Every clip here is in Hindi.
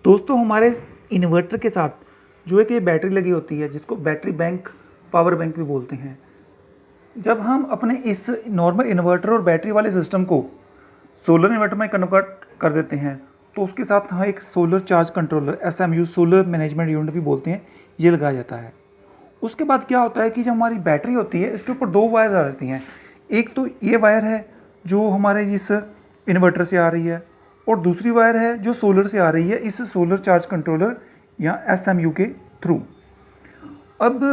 दोस्तों हमारे इन्वर्टर के साथ जो है कि बैटरी लगी होती है जिसको बैटरी बैंक पावर बैंक भी बोलते हैं। जब हम अपने इस नॉर्मल इन्वर्टर और बैटरी वाले सिस्टम को सोलर इन्वर्टर में कन्वर्ट कर देते हैं तो उसके साथ हम एक solar charge controller SMU solar management unit भी बोलते हैं, ये लगाया जाता है। उसके बाद क्या होता है कि जब हमारी बैटरी होती है इसके ऊपर दो वायर आ जाती हैं। एक तो ये वायर है जो हमारे इस इन्वर्टर से आ रही है और दूसरी वायर है जो सोलर से आ रही है इस सोलर चार्ज कंट्रोलर या SMU के थ्रू। अब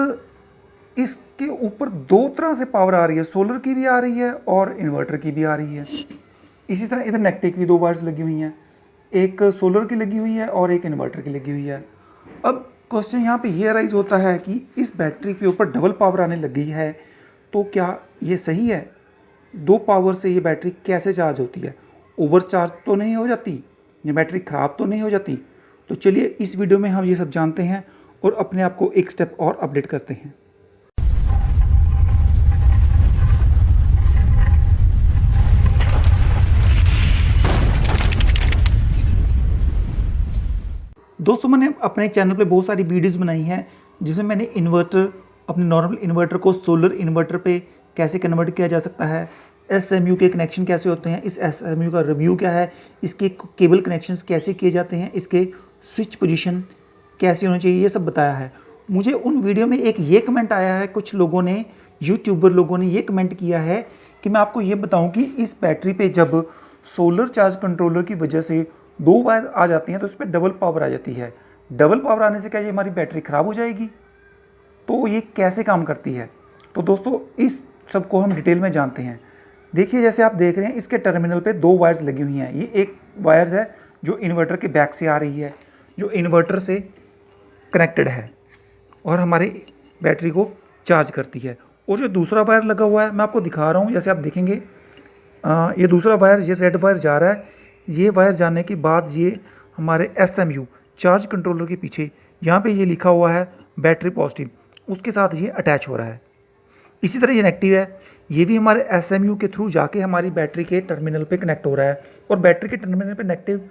इसके ऊपर दो तरह से पावर आ रही है, सोलर की भी आ रही है और इन्वर्टर की भी आ रही है। इसी तरह इधर नेगेटिव की दो वायर्स लगी हुई हैं, एक सोलर की लगी हुई है और एक इन्वर्टर की लगी हुई है। अब क्वेश्चन यहाँ पे ये अराइज होता है कि इस बैटरी के ऊपर डबल पावर आने लगी है तो क्या ये सही है? दो पावर से ये बैटरी कैसे चार्ज होती है? ओवर चार्ज तो नहीं हो जाती? ये बैटरी ख़राब तो नहीं हो जाती? तो चलिए इस वीडियो में हम ये सब जानते हैं और अपने आप को एक स्टेप और अपडेट करते हैं। दोस्तों मैंने अपने चैनल पे बहुत सारी वीडियोस बनाई हैं जिसमें मैंने अपने नॉर्मल इन्वर्टर को सोलर इन्वर्टर पे कैसे कन्वर्ट किया जा सकता है, SMU के कनेक्शन कैसे होते हैं, इस SMU का रिव्यू क्या है, इसके केबल कनेक्शंस कैसे किए जाते हैं, इसके स्विच पोजीशन कैसे होनी चाहिए, ये सब बताया है। मुझे उन वीडियो में एक ये कमेंट आया है, कुछ लोगों ने, यूट्यूबर लोगों ने ये कमेंट किया है कि मैं आपको ये बताऊं कि इस बैटरी पे जब सोलर चार्ज कंट्रोलर की वजह से दो वायर आ जाती हैं तो उस पर डबल पावर आ जाती है। डबल पावर आने से क्या ये हमारी बैटरी ख़राब हो जाएगी? तो ये कैसे काम करती है? तो दोस्तों इस सब को हम डिटेल में जानते हैं। देखिए जैसे आप देख रहे हैं इसके टर्मिनल पे दो वायर्स लगी हुई हैं। ये एक वायर्स है जो इन्वर्टर के बैक से आ रही है, जो इन्वर्टर से कनेक्टेड है और हमारी बैटरी को चार्ज करती है। और जो दूसरा वायर लगा हुआ है मैं आपको दिखा रहा हूँ, जैसे आप देखेंगे ये दूसरा वायर, ये रेड वायर जा रहा है। ये वायर जाने के बाद ये हमारे SMU चार्ज कंट्रोलर के पीछे यहाँ पे ये लिखा हुआ है बैटरी पॉजिटिव, उसके साथ ये अटैच हो रहा है। इसी तरह ये नेगेटिव है, ये भी हमारे SMU के थ्रू जाके हमारी बैटरी के टर्मिनल पे कनेक्ट हो रहा है और बैटरी के टर्मिनल पे नेगेटिव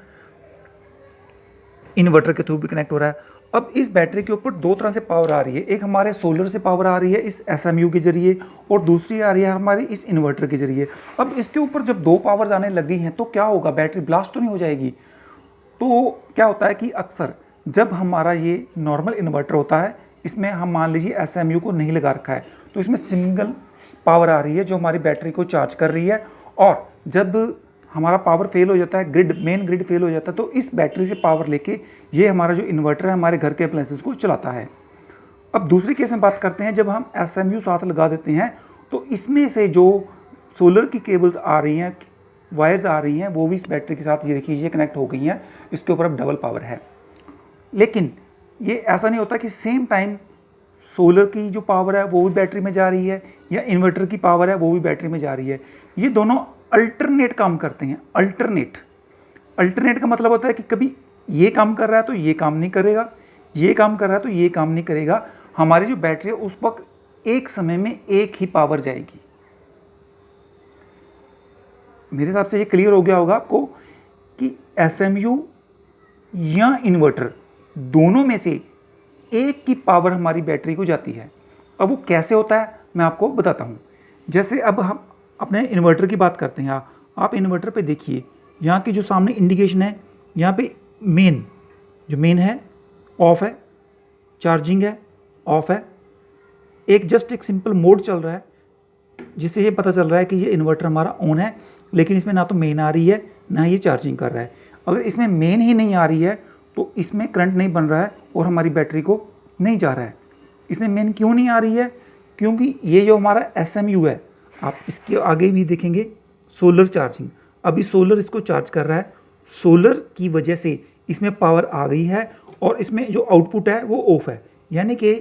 इन्वर्टर के थ्रू भी कनेक्ट हो रहा है। अब इस बैटरी के ऊपर दो तरह से पावर आ रही है, एक हमारे सोलर से पावर आ रही है इस SMU के जरिए और दूसरी आ रही है हमारी इस इन्वर्टर के जरिए। अब इसके ऊपर जब दो पावर्स आने लगी हैं तो क्या होगा, बैटरी ब्लास्ट तो नहीं हो जाएगी? तो क्या होता है कि अक्सर जब हमारा ये नॉर्मल इन्वर्टर होता है, इसमें हम मान लीजिए SMU को नहीं लगा रखा है तो इसमें सिंगल पावर आ रही है जो हमारी बैटरी को चार्ज कर रही है। और जब हमारा पावर फेल हो जाता है, मेन ग्रिड फेल हो जाता है, तो इस बैटरी से पावर लेके ये हमारा जो इन्वर्टर है हमारे घर के अप्लायंसेस को चलाता है। अब दूसरी केस में बात करते हैं, जब हम SMU साथ लगा देते हैं तो इसमें से जो सोलर की केबल्स आ रही हैं, वायर्स आ रही हैं, वो भी इस बैटरी के साथ ये देखिए ये कनेक्ट हो गई हैं। इसके ऊपर अब डबल पावर है। लेकिन ये ऐसा नहीं होता कि सेम टाइम सोलर की जो पावर है वो भी बैटरी में जा रही है या इन्वर्टर की पावर है वो भी बैटरी में जा रही है। ये दोनों अल्टरनेट काम करते हैं। अल्टरनेट का मतलब होता है कि कभी ये काम कर रहा है तो ये काम नहीं करेगा, ये काम कर रहा है तो ये काम नहीं करेगा। हमारी जो बैटरी है उस वक्त एक समय में एक ही पावर जाएगी। मेरे हिसाब से ये क्लियर हो गया होगा आपको कि SMU या इन्वर्टर दोनों में से एक की पावर हमारी बैटरी को जाती है। अब वो कैसे होता है मैं आपको बताता हूँ। जैसे अब हम अपने इन्वर्टर की बात करते हैं। आप इन्वर्टर पे देखिए, यहाँ की जो सामने इंडिकेशन है, यहाँ पे मेन है ऑफ है, चार्जिंग है ऑफ है, एक सिंपल मोड चल रहा है जिससे ये पता चल रहा है कि ये इन्वर्टर हमारा ऑन है। लेकिन इसमें ना तो मेन आ रही है ना ये चार्जिंग कर रहा है। अगर इसमें मेन ही नहीं आ रही है तो इसमें करंट नहीं बन रहा है और हमारी बैटरी को नहीं जा रहा है। इसमें मेन क्यों नहीं आ रही है? क्योंकि ये जो हमारा SMU है, आप इसके आगे भी देखेंगे सोलर चार्जिंग, अभी सोलर इसको चार्ज कर रहा है। सोलर की वजह से इसमें पावर आ गई है और इसमें जो आउटपुट है वो ऑफ है। यानी कि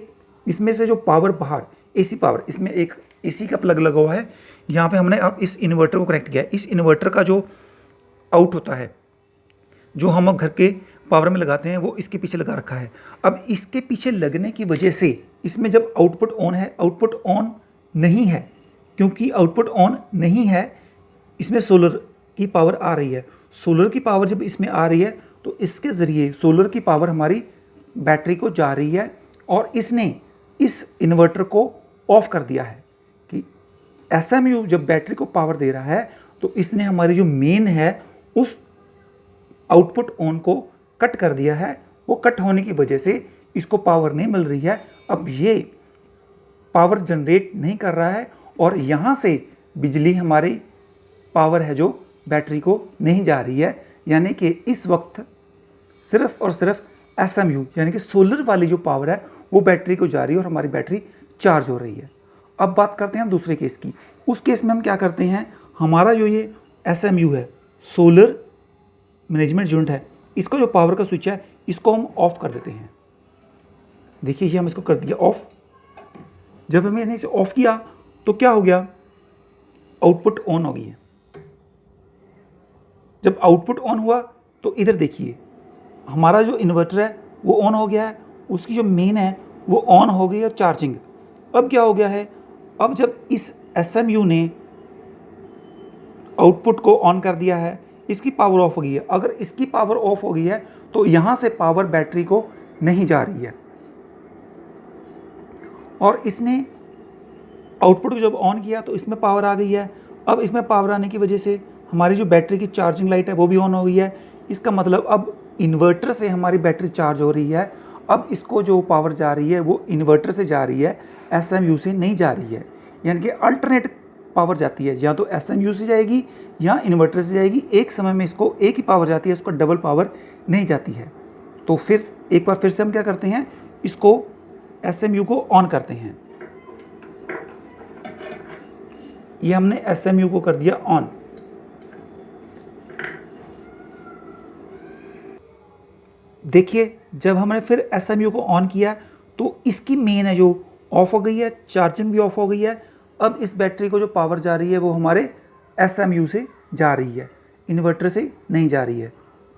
इसमें से जो पावर बाहर AC पावर, इसमें एक AC का प्लग लगा हुआ है। यहाँ पे हमने अब इस इन्वर्टर को कनेक्ट किया है। इस इन्वर्टर का जो आउट होता है जो हम घर के पावर में लगाते हैं वो इसके पीछे लगा रखा है। अब इसके पीछे लगने की वजह से इसमें जब आउटपुट ऑन है, आउटपुट ऑन नहीं है। क्योंकि आउटपुट ऑन नहीं है, इसमें सोलर की पावर आ रही है। सोलर की पावर जब इसमें आ रही है तो इसके ज़रिए सोलर की पावर हमारी बैटरी को जा रही है और इसने इस इन्वर्टर को ऑफ कर दिया है कि SMU जब बैटरी को पावर दे रहा है तो इसने हमारी जो मेन है उस आउटपुट ऑन को कट कर दिया है। वो कट होने की वजह से इसको पावर नहीं मिल रही है, अब ये पावर जनरेट नहीं कर रहा है और यहाँ से बिजली हमारी पावर है जो बैटरी को नहीं जा रही है। यानी कि इस वक्त सिर्फ और सिर्फ SMU यानी कि सोलर वाली जो पावर है वो बैटरी को जा रही है और हमारी बैटरी चार्ज हो रही है। अब बात करते हैं हम दूसरे केस की। उस केस में हम क्या करते हैं, हमारा जो ये SMU है, सोलर मैनेजमेंट यूनिट है, इसका जो पावर का स्विच है इसको हम ऑफ कर देते हैं। देखिए ये हम इसको कर दिया ऑफ। जब हमने इसे ऑफ किया तो क्या हो गया, आउटपुट ऑन हो गई है। जब आउटपुट ऑन हुआ तो इधर देखिए हमारा जो इन्वर्टर है वो ऑन हो गया है, उसकी जो मेन है वो ऑन हो गई है चार्जिंग। अब क्या हो गया है, अब जब इस SMU ने आउटपुट को ऑन कर दिया है, इसकी पावर ऑफ हो गई है। अगर इसकी पावर ऑफ हो गई है तो यहाँ से पावर बैटरी को नहीं जा रही है और इसने आउटपुट को जब ऑन किया तो इसमें पावर आ गई है। अब इसमें पावर आने की वजह से हमारी जो बैटरी की चार्जिंग लाइट है वो भी ऑन हो गई है। इसका मतलब अब इन्वर्टर से हमारी बैटरी चार्ज हो रही है। अब इसको जो पावर जा रही है वो इन्वर्टर से जा रही है, SMU से नहीं जा रही है। यानी कि अल्टरनेट पावर जाती है, या तो SMU से जाएगी या इन्वर्टर से जाएगी। एक समय में इसको एक ही पावर जाती है, इसको डबल पावर नहीं जाती है। तो फिर एक बार फिर से हम क्या करते हैं, इसको SMU को ऑन करते हैं। ये हमने SMU को कर दिया ऑन। देखिए जब हमने फिर SMU को ऑन किया तो इसकी मेन है जो ऑफ हो गई है, चार्जिंग भी ऑफ हो गई है। अब इस बैटरी को जो पावर जा रही है वो हमारे SMU से जा रही है, इन्वर्टर से नहीं जा रही है।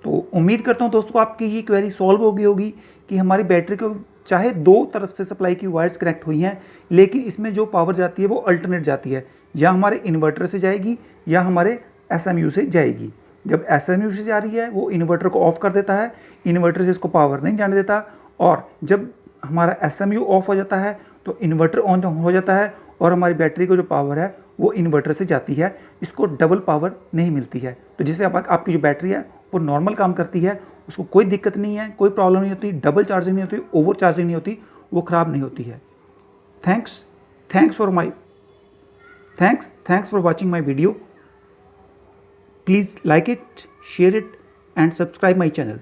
तो उम्मीद करता हूँ दोस्तों आपकी ये क्वेरी सॉल्व हो गई होगी कि हमारी बैटरी को चाहे दो तरफ से सप्लाई की वायर्स कनेक्ट हुई हैं, लेकिन इसमें जो पावर जाती है वो अल्टरनेट जाती है, या हमारे इन्वर्टर से जाएगी या हमारे SMU से जाएगी। जब SMU से जा रही है वो इन्वर्टर को ऑफ कर देता है, इन्वर्टर से इसको पावर नहीं जाने देता, और जब हमारा SMU ऑफ हो जाता है तो इन्वर्टर ऑन हो जाता है और हमारी बैटरी को जो पावर है वो इन्वर्टर से जाती है, इसको डबल पावर नहीं मिलती है। तो जैसे आपकी जो बैटरी है वो नॉर्मल काम करती है, उसको कोई दिक्कत नहीं है, कोई प्रॉब्लम नहीं होती, डबल चार्जिंग नहीं होती, ओवर चार्जिंग नहीं होती, वो ख़राब नहीं होती है। Thanks for watching my video. Please like it, share it and subscribe my channel.